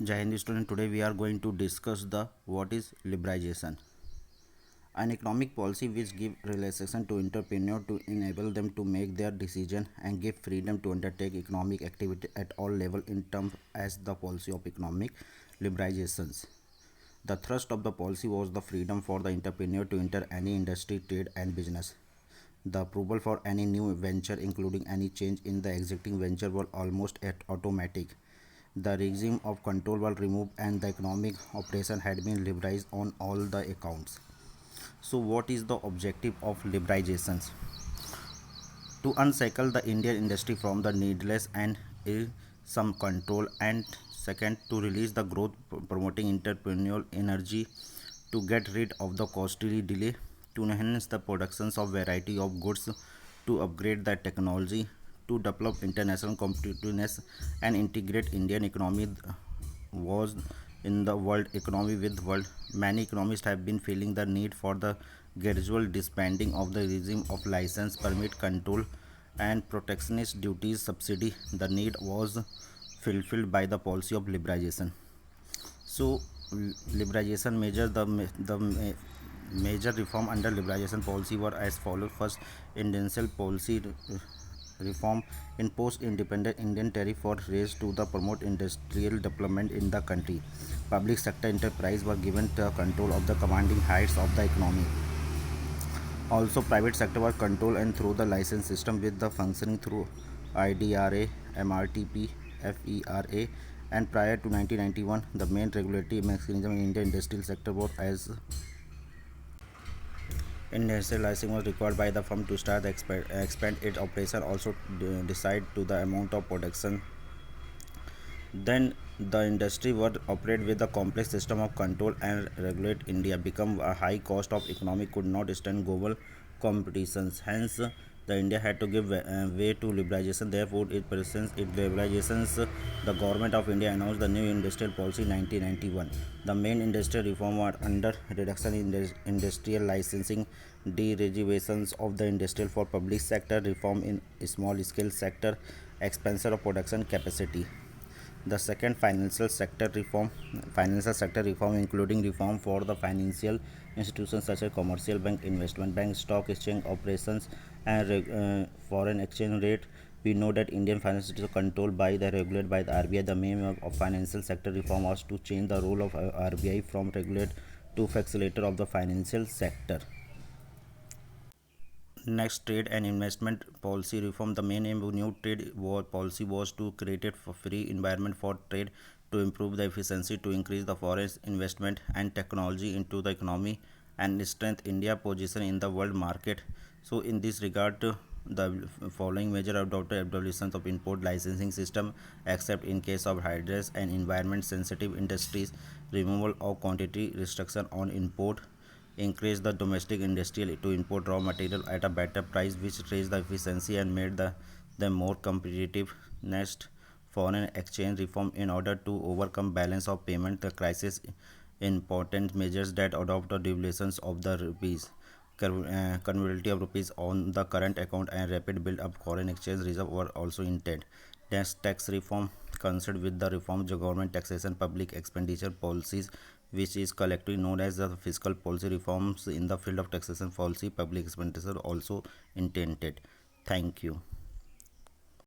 Jai Hind student. Today we are going to discuss the what is liberalization. An economic policy which give relaxation to entrepreneurs to enable them to make their decision and give freedom to undertake economic activity at all level in terms as the policy of economic liberalizations. The thrust of the policy was the freedom for the entrepreneur to enter any industry, trade and business. The approval for any new venture, including any change in the existing venture, were almost automatic. The regime of control was removed and the economic operation had been liberalized on all the accounts. So, what is the objective of liberalizations? To unshackle the Indian industry from the needless and some control, and second, to release the growth promoting entrepreneurial energy, to get rid of the costly delay, to enhance the productions of variety of goods, to upgrade the technology, to develop international competitiveness and integrate Indian economy was in the world economy with world. Many economists have been feeling the need for the gradual disbanding of the regime of license, permit control and protectionist duties subsidy. The need was fulfilled by the policy of liberalization. So, liberalization measure major reform under liberalization policy were as follows. First, industrial policy reform imposed independent Indian tariff for raise to the promote industrial development in the country. Public sector enterprise were given the control of the commanding heights of the economy. Also, private sector was controlled and through the license system with the functioning through IDRA, MRTP, FERA, and prior to 1991, the main regulatory mechanism in Indian industrial sector was as industrial license was required by the firm to start the expand its operation, also decide to the amount of production. Then the industry would operate with a complex system of control and regulate. India become a high cost of economy could not stand global competitions. Hence, the India had to give way to liberalization. Therefore, it presents its liberalizations. The government of India announced the new industrial policy in 1991. The main industrial reform were under reduction in industrial licensing, deregulations of the industrial for public sector, reform in small scale sector, expansion of production capacity. The second, financial sector reform, including reform for the financial institutions such as commercial bank, investment bank, stock exchange operations, and foreign exchange rate. We know that Indian financial sector controlled by the regulated by the RBI. The aim of financial sector reform was to change the role of RBI from regulate to facilitator of the financial sector. Next, trade and investment policy reform. The main aim of new trade policy was to create a free environment for trade, to improve the efficiency, to increase the foreign investment and technology into the economy, and strengthen India's position in the world market. So, in this regard, the following major adopted abolition of import licensing system, except in case of hazardous and environment sensitive industries, removal of quantity restriction on import, increased the domestic industry to import raw material at a better price, which raised the efficiency and made them more competitive. Next, foreign exchange reform in order to overcome balance of payment the crisis. Important measures that adopt the devaluations of the rupees, convertibility of rupees on the current account, and rapid build up foreign exchange reserve were also intended. Next, tax reform concerned with the reform of government taxation, public expenditure policies, which is collectively known as the fiscal policy reforms in the field of taxation policy, public expenditure also intended. Thank you.